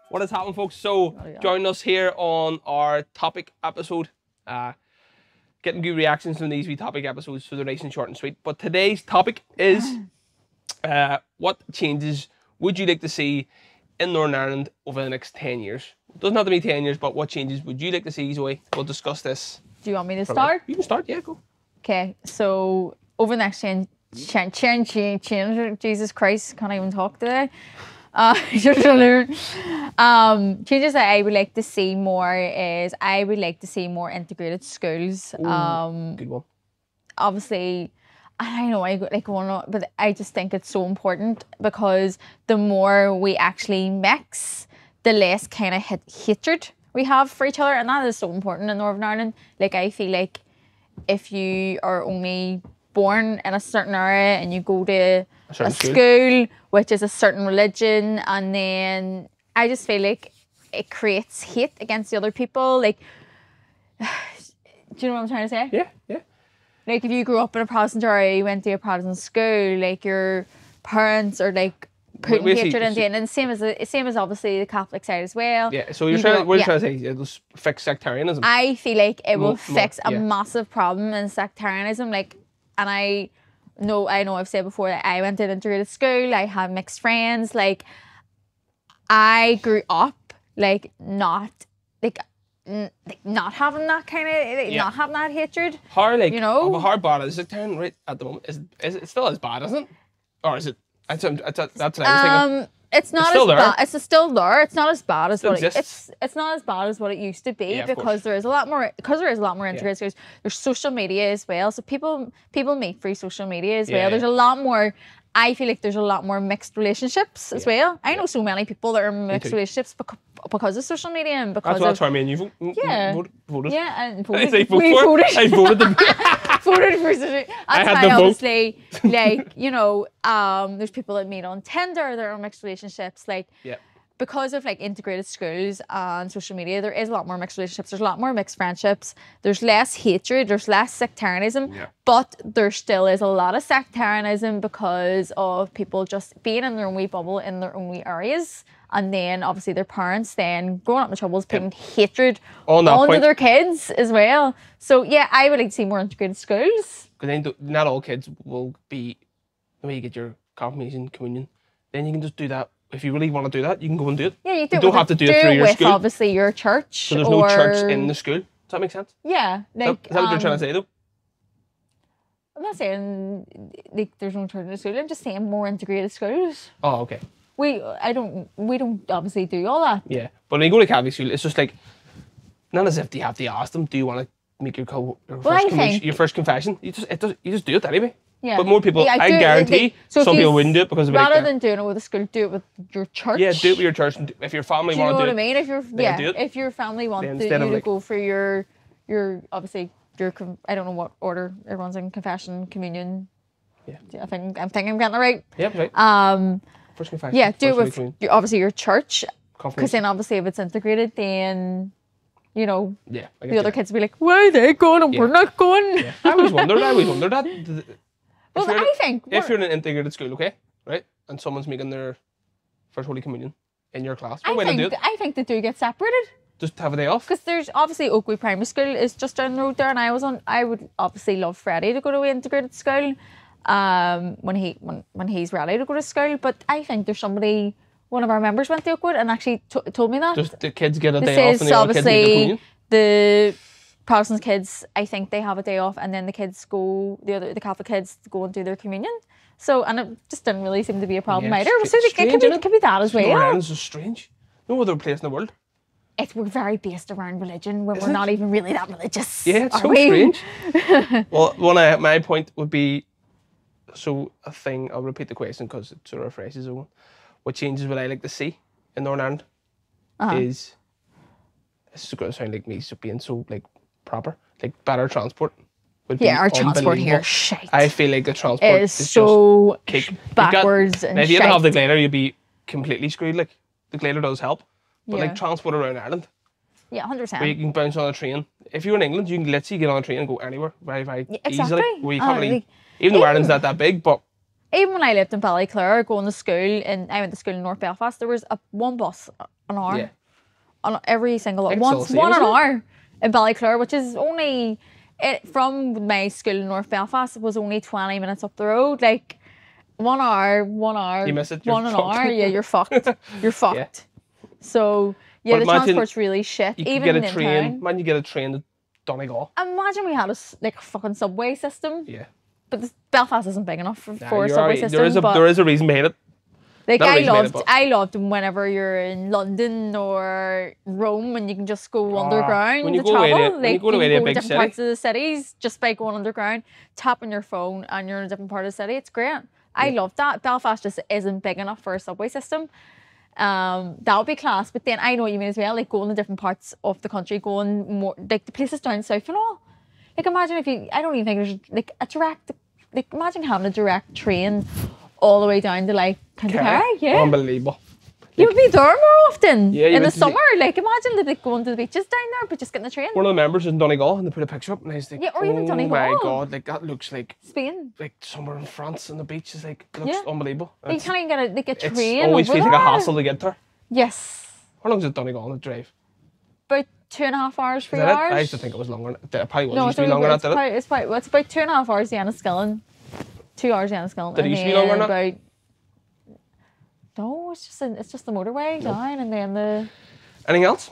What is happening, folks? So, joining us here on our topic episode. Getting good reactions from these wee topic episodes, so they're nice and short and sweet. But today's topic is what changes would you like to see in Northern Ireland over the next 10 years? It doesn't have to be 10 years, but what changes would you like to see, Zoe? We'll discuss this. Do you want me to start? You can start, yeah, go. Okay, so over the next Jesus Christ, can't even talk today. Changes that I would like to see more is I would like to see more integrated schools. Good one. Obviously, I know I like one, but I just think it's so important because the more we actually mix, the less kind of hatred we have for each other, and that is so important in Northern Ireland. Like, I feel like if you are only born in a certain area and you go to a school which is a certain religion, and then I just feel like it creates hate against the other people. Like, do you know what I'm trying to say? Yeah, yeah. Like, if you grew up in a Protestant area, you went to a Protestant school, like, your parents are like putting hatred into it, and same as obviously the Catholic side as well. Yeah, so you're trying to say it'll fix sectarianism? I feel like it will fix a massive problem in sectarianism. Like, and I know I've said before that I went to an integrated school, I had mixed friends, like, I grew up like not having that kind of not having that hatred. How, like, you know, how bad is sectarian right at the moment? Is it still as bad, isn't it? Or is it? That's what I was thinking. It's not as bad. It's still there. It's not as bad as what it's not as bad as what it used to be, because there is a lot more integrated schools. There's social media as well, so people meet through social media as well. There's a lot more. I feel like there's a lot more mixed relationships as well. I know so many people that are in mixed relationships because of social media and because that's why me and you voted. Yeah, and voted. I voted them. Voted for social. That's why obviously, like, you know, there's people that meet on Tinder that are in mixed relationships, like. Yeah. Because of like integrated schools and social media, there is a lot more mixed relationships. There's a lot more mixed friendships. There's less hatred. There's less sectarianism. Yeah. But there still is a lot of sectarianism because of people just being in their own wee bubble in their own wee areas. And then obviously their parents then growing up in troubles, putting hatred onto their kids as well. So yeah, I would like to see more integrated schools. Because then not all kids will be the way you get your confirmation, communion. Then you can just do that. If you really want to do that, you can go and do it. Yeah, you don't have to do it through your school. Obviously your church. So there's no church in the school. Does that make sense? Yeah. Like, is that what you're trying to say, though? I'm not saying like there's no church in the school. I'm just saying more integrated schools. Oh, okay. We don't obviously do all that. Yeah, but when you go to Catholic school, it's just like, not as if you have to ask them, do you want to make your first confession? You just do it anyway. Yeah. But more people, I guarantee, some people wouldn't do it because of rather than doing it with a school, do it with your church. Yeah, do it with your church. If your family want to do it. Do you know what I mean? If your family wants you to go for your obviously your, I don't know what order everyone's in, confession, communion. Yeah. I think I'm getting it right. Yeah, right. First confession. Yeah, do it with obviously your church. Because then obviously if it's integrated, then, you know, the other kids will be like, why are they going and we're not going? Yeah. I always wondered that. Well, I think if you're in an integrated school, okay, right, and someone's making their first Holy Communion in your class, what way to do it? I think they do get separated. Just have a day off. Because there's obviously Oakwood Primary School is just down the road there, and I would obviously love Freddie to go to an integrated school, when he's ready to go to school. But I think there's one of our members went to Oakwood and actually told me that. Just the kids get a day off, and the other kids make a communion. The Protestant kids, I think they have a day off, and then the Catholic kids go and do their communion. So, and it just didn't really seem to be a problem either. So it could be that as well. Northern Ireland's so strange. No other place in the world. We're very based around religion when we're not even really that religious. Yeah, it's so strange. Well, my point would be, so a thing, I'll repeat the question because it sort of refreshes everyone. What changes would I like to see in Northern Ireland is, this is going to sound like me being so like proper, like better transport. Our transport here is shite. I feel like the transport is so backwards and if you shite. didn't have the glider, you'd be completely screwed. Like, the glider does help, but like transport around Ireland. Yeah, 100%. Where you can bounce on a train. If you're in England, you can literally get on a train and go anywhere very, very easily. Where you can't really, even though Ireland's not that big, but even when I lived in Ballyclare, going to school, and I went to school in North Belfast, there was one bus an hour. Yeah. On every single It's one all the same, an isn't it? hour in Ballyclare, which is only from my school in North Belfast. It was only 20 minutes up the road. Like 1 hour. You miss it, you're One an fucked. hour. Yeah, you're fucked. You're fucked. So yeah, But the imagine transport's really shit. You could Even get in a train. town. Man, you get a train to Donegal. Imagine we had like a fucking subway system. Yeah. But Belfast isn't big enough for a You're subway right. system. There is a reason behind it. Like Not a reason behind it, I loved whenever you're in London or Rome and you can just go underground when you to go away travel. to- when Like you go away to a to big different city. parts of the cities just by going underground, tapping your phone and you're in a different part of the city. It's great. I love that. Belfast just isn't big enough for a subway system. That would be class. But then I know what you mean as well, like going to different parts of the country, going more like the places down south and all. Like imagine if you I don't even think there's like a direct imagine having a direct train all the way down to like County Kerry. Yeah. Unbelievable. You would be there more often Yeah, you in the would see- summer. Like imagine like going to the beaches down there, but just getting the train. One of the members in Donegal, and they put a picture up, and I was like, Yeah, or even oh my Donegal. god, like that looks like Spain. somewhere in France, and the beach is like looks Yeah. unbelievable. You can't even get a It's train. always over feels like a there. hassle to get there. Yes. How long is it Donegal on the drive? About 2.5 hours, 3 Is that hours. it? I used to think it was longer. It probably was. No, It it's used to be longer than that, did it? it's about 2.5 hours to Enniskillen. 2 hours to Enniskillen. Did it and used to be longer then than that? No, it's just the motorway down and then the Anything else?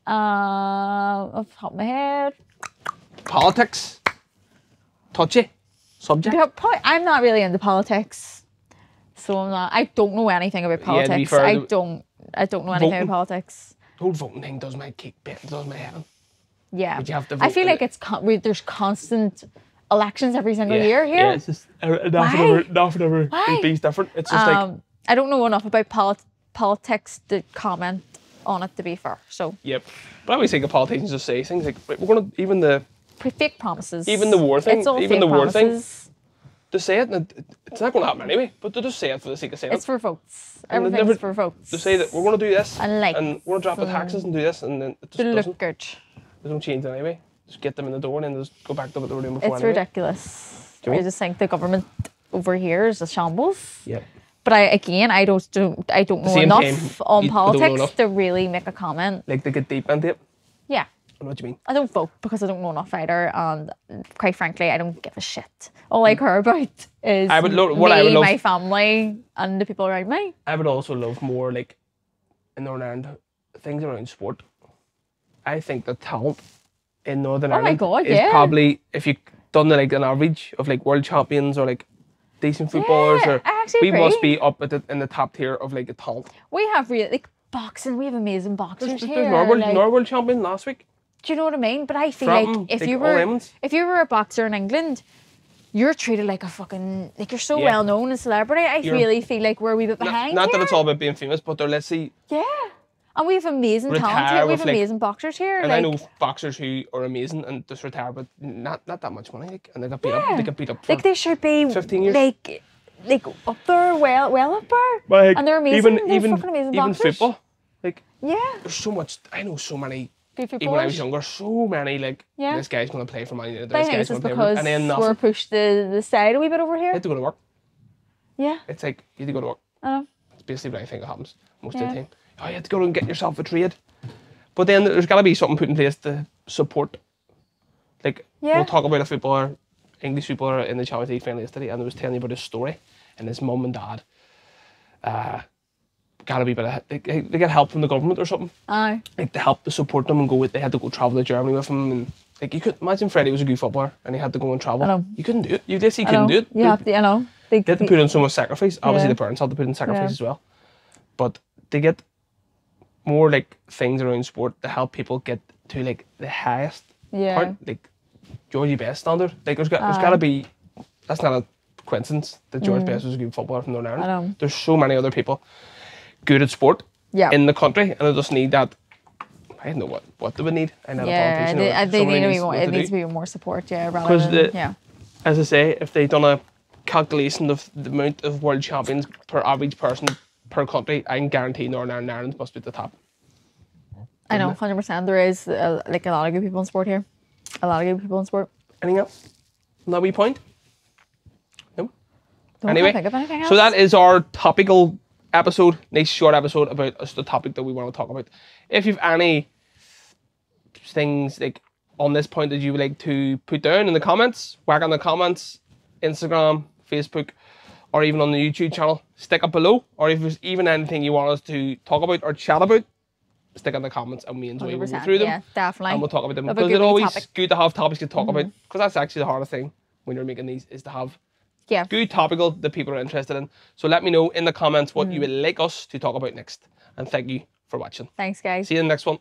off the top of my head. Politics. Touchy subject. Yeah, I'm not really into politics. So I'm not I don't know anything about Yeah, politics. to be fair, I don't know anything voting. about politics. The whole voting thing does my cake bit, does my head. Yeah. But you have to I vote feel in like it. there's constant elections every single year here. Yeah, it's just nothing ever Why? beats different. It's just like, I don't know enough about politics to comment on it, to be fair. So yep. But I always think of politicians just say things like, right, we're gonna even the fake promises. Even the war thing, It's all even fake the war thing. promises. to say it, and it's not going to happen anyway. But to just say it for the sake of saying It's it. for votes. And they Everything's never- for votes. To say that we're going to do this, And likes and we're going to drop the taxes and do this, and then it just To doesn't. look good. There's no change anyway. Just get them in the door and then just go back to what they were doing before It's anyway. ridiculous. Do you I mean? just think the government over here is a shambles. Yeah. But I don't know same enough time, on you don't know politics enough. to really make a comment. Like they get deep into it. Yeah. I know what you mean. I don't vote because I don't know enough either, and quite frankly, I don't give a shit. All I care about is I would lo- what me, I would love- my family, and the people around me. I would also love more like in Northern Ireland things around sport. I think the talent in Northern Oh my Ireland God, is yeah. probably, if you done like an average of like world champions or like decent footballers, Yeah, or I actually we must agree. be up at in the top tier of like a talent. We have really like boxing. We have amazing boxers There's here. Norwell like- Norwell champion last week. Do you know what I mean? But I feel Frampton, like if like you all were them ones. a boxer in England, you're treated like a fucking like you're so Yeah. well known as celebrity. I You're- really feel like we're a wee bit Not, behind. not that here. it's all about being famous, but they're, let's see, Yeah. And we have amazing talent Retire here. We with, have like- amazing boxers here. and like, I know boxers who are amazing and just retire, but not that much money, like, and they got beat up. Yeah. They got beat up for like they should be 15 years. like up there, well up there. Like, and they're amazing. They're Even fucking amazing even boxers. football, like Yeah. there's so much. I know so many. Good Even when I was footballers. younger, so many like Yeah. this guy's going to play for Man United. But I This think guy's it's just going to play for, because and then we're nothing. pushed the side a wee bit over You here. have to go to work. Yeah. It's like you have to go to work. I know. It's basically what I think happens most of Yeah. the time. Oh, you have to go and get yourself a trade. But then there's got to be something put in place to support. Like, Yeah. we'll talk about a footballer, English footballer in the Champions League final yesterday, and I was telling you about his story, and his mum and dad got a wee bit of, they get help from the government or something. Aye. Like, to help to support them and go with, they had to go travel to Germany with him, and like, you could imagine Freddie was a good footballer, and he had to go and travel. I know. You couldn't do it. You literally I know. couldn't do it. You have to, I know. They They had to put in so much sacrifice. Obviously, Yeah. the parents had to put in sacrifice Yeah. as well. But they get more like things around sport to help people get to like the highest Yeah. part, like Georgie Best standard. Like there's got to be. That's not a coincidence that George Best was a good footballer from Northern Ireland. Mm. I know. There's so many other people good at sport Yeah. in the country, and they just need that. I don't know what they would need. I'm not a Yeah, politician. they or need somebody to be needs more. what It to needs to do. be more support, yeah, rather 'Cause than the- yeah. As I say, if they done a calculation of the amount of world champions per average person per country, I can guarantee Northern Ireland must be at the top. I know, 100%. There is like a lot of good people in sport here. A lot of good people in sport. Anything else? On that wee point? No? Anyway, think of anything else. So that is our topical episode, nice short episode about the topic that we want to talk about. If you've any things like on this point that you would like to put down in the comments, whack on the comments, Instagram, Facebook, or even on the YouTube channel, stick up below. Or if there's even anything you want us to talk about or chat about, stick in the comments and we enjoy going through them. Yeah, definitely. And we'll talk about them. Because it's always good to have topics to talk about. Because that's actually the hardest thing when you're making these, is to have good topical that people are interested in. So let me know in the comments what you would like us to talk about next. And thank you for watching. Thanks, guys. See you in the next one.